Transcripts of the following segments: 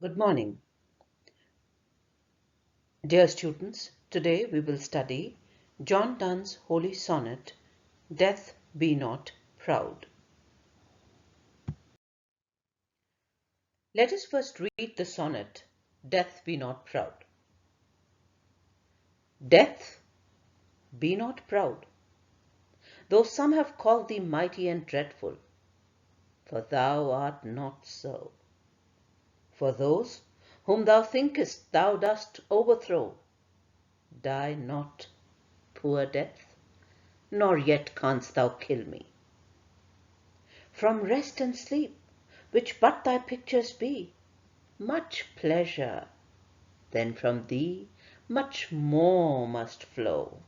Good morning, dear students. Today we will study John Donne's holy sonnet, Death Be Not Proud. Let us first read the sonnet, Death Be Not Proud. Death, be not proud, though some have called thee mighty and dreadful, for thou art not so. For those whom thou thinkest thou dost overthrow, die not, poor death, nor yet canst thou kill me. From rest and sleep, which but thy pictures be, much pleasure, then from thee much more must flow,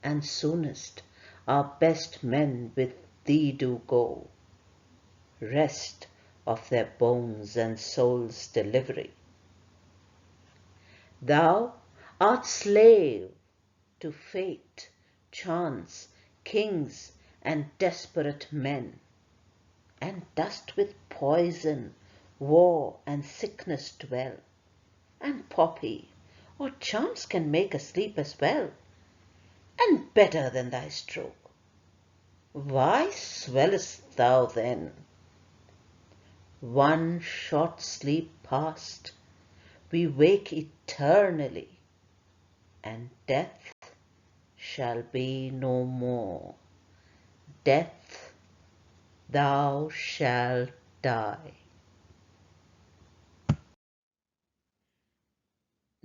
and soonest our best men with thee do go, rest of their bones and souls' delivery. Thou art slave to fate, chance, kings, and desperate men, and dost with poison, war, and sickness dwell, and poppy or chance can make asleep as well, and better than thy stroke. Why swellest thou then? One short sleep past, we wake eternally, and death shall be no more. Death, thou shalt die.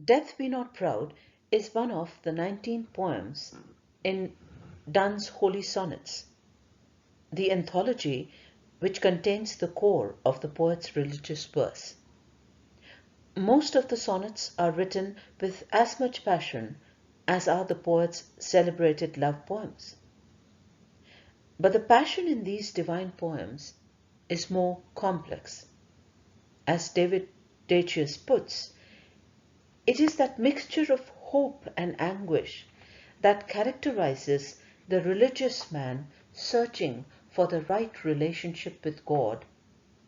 Death Be Not Proud is one of the 19 poems in Donne's Holy Sonnets, the anthology which contains the core of the poet's religious verse. Most of the sonnets are written with as much passion as are the poet's celebrated love poems. But the passion in these divine poems is more complex. As David Dacius puts, it is that mixture of hope and anguish that characterizes the religious man searching for the right relationship with God,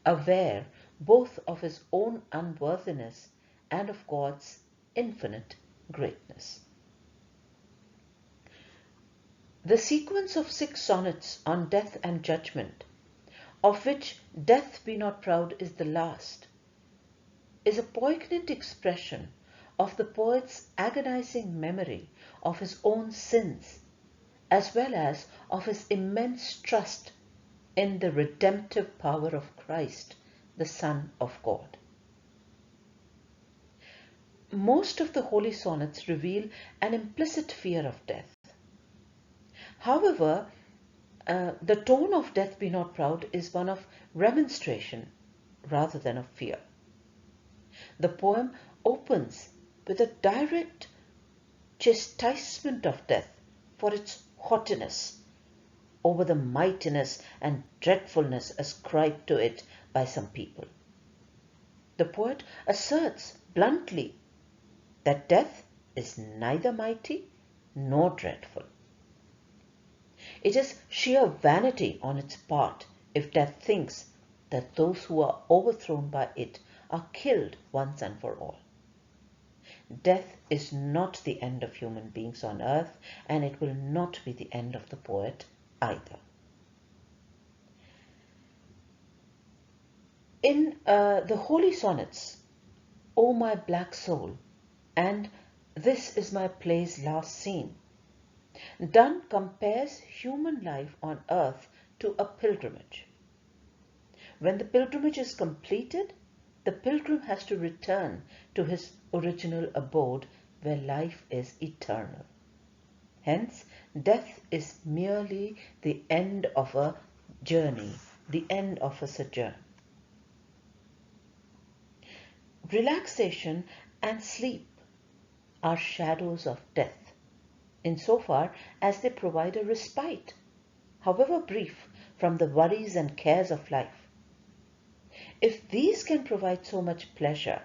aware both of his own unworthiness and of God's infinite greatness. The sequence of 6 sonnets on death and judgment, of which Death Be Not Proud is the last, is a poignant expression of the poet's agonizing memory of his own sins, as well as of his immense trust in the redemptive power of Christ, the Son of God. Most of the holy sonnets reveal an implicit fear of death. However, the tone of Death Be Not Proud is one of remonstration rather than of fear. The poem opens with a direct chastisement of death for its haughtiness over the mightiness and dreadfulness ascribed to it by some people. The poet asserts bluntly that death is neither mighty nor dreadful. It is sheer vanity on its part if death thinks that those who are overthrown by it are killed once and for all. Death is not the end of human beings on earth, and it will not be the end of the poet either. In the Holy Sonnets, O my black soul, and This is my place last seen, Donne compares human life on earth to a pilgrimage. When the pilgrimage is completed, the pilgrim has to return to his original abode where life is eternal. Hence, death is merely the end of a journey, the end of a sojourn. Relaxation and sleep are shadows of death, insofar as they provide a respite, however brief, from the worries and cares of life. If these can provide so much pleasure,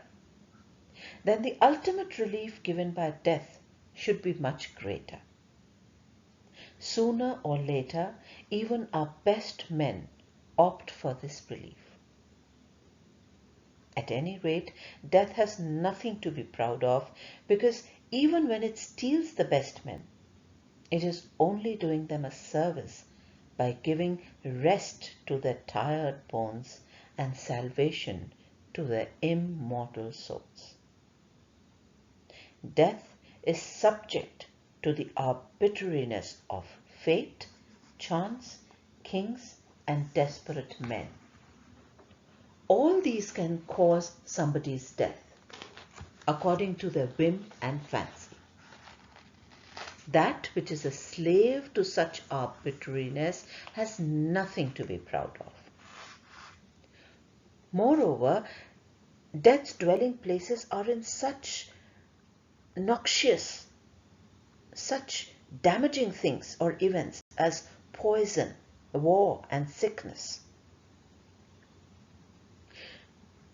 then the ultimate relief given by death should be much greater. Sooner or later, even our best men opt for this relief. At any rate, death has nothing to be proud of, because even when it steals the best men, it is only doing them a service by giving rest to their tired bones and salvation to their immortal souls. Death is subject to the arbitrariness of fate, chance, kings, and desperate men. All these can cause somebody's death, according to their whim and fancy. That which is a slave to such arbitrariness has nothing to be proud of. Moreover, death's dwelling places are in such noxious, such damaging things or events as poison, war, and sickness.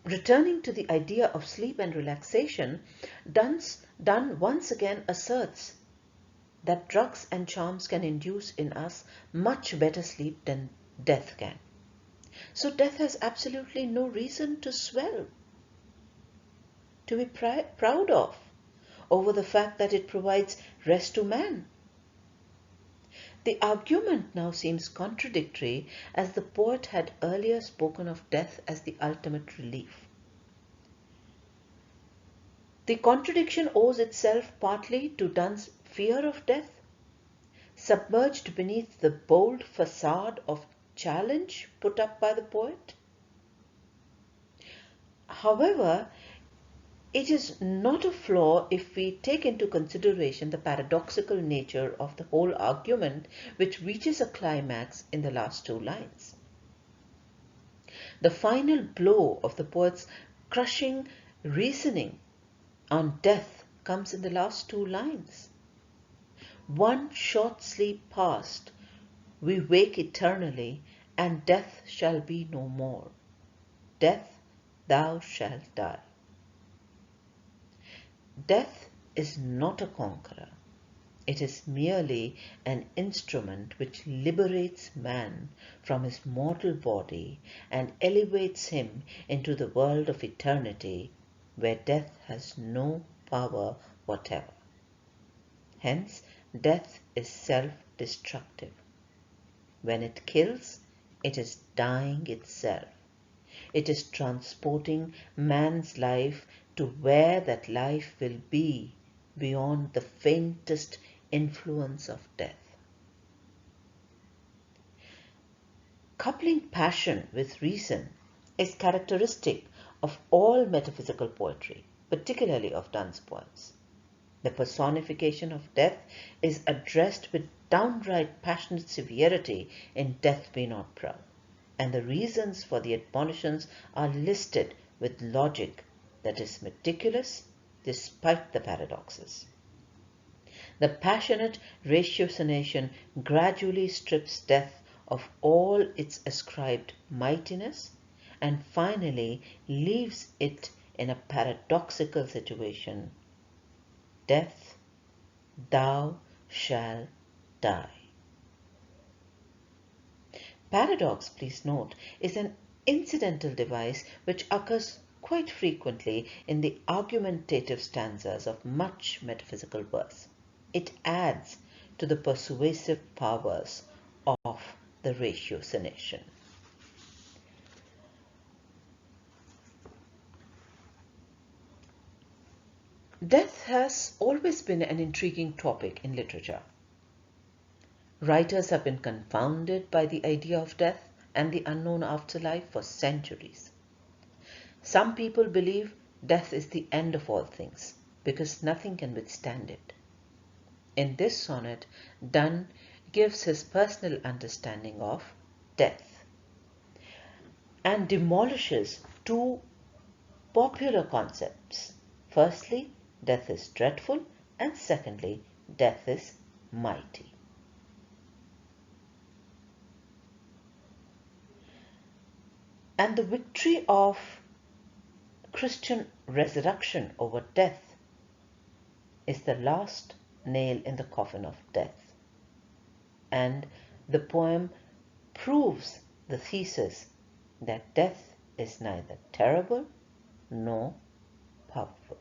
Returning to the idea of sleep and relaxation, Donne once again asserts that drugs and charms can induce in us much better sleep than death can. So death has absolutely no reason to swell, to be proud of, over the fact that it provides rest to man. The argument now seems contradictory, as the poet had earlier spoken of death as the ultimate relief. The contradiction owes itself partly to Donne's fear of death, submerged beneath the bold facade of challenge put up by the poet. However, it is not a flaw if we take into consideration the paradoxical nature of the whole argument, which reaches a climax in the last two lines. The final blow of the poet's crushing reasoning on death comes in the last two lines. One short sleep past, we wake eternally, and death shall be no more. Death, thou shalt die. Death is not a conqueror. It is merely an instrument which liberates man from his mortal body and elevates him into the world of eternity, where death has no power whatever. Hence, death is self-destructive. When it kills, it is dying itself. It is transporting man's life to where that life will be beyond the faintest influence of death. Coupling passion with reason is characteristic of all metaphysical poetry, particularly of Donne's poems. The personification of death is addressed with downright passionate severity in Death Be Not Proud, and the reasons for the admonitions are listed with logic that is meticulous despite the paradoxes. The passionate ratiocination gradually strips death of all its ascribed mightiness and finally leaves it in a paradoxical situation. Death, thou shalt die. Paradox, please note, is an incidental device which occurs quite frequently in the argumentative stanzas of much metaphysical verse. It adds to the persuasive powers of the ratiocination. Death has always been an intriguing topic in literature. Writers have been confounded by the idea of death and the unknown afterlife for centuries. Some people believe death is the end of all things because nothing can withstand it. In this sonnet, Donne gives his personal understanding of death and demolishes two popular concepts. Firstly, death is dreadful, and secondly, death is mighty. And the victory of Christian resurrection over death is the last nail in the coffin of death. And the poem proves the thesis that death is neither terrible nor powerful.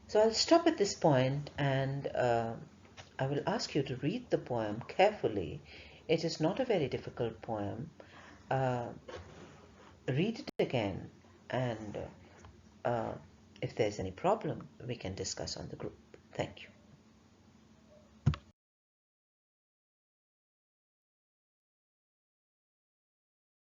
So I'll stop at this point and I will ask you to read the poem carefully. It is not a very difficult poem. Uh, Read it again, and if there's any problem, we can discuss on the group. Thank you.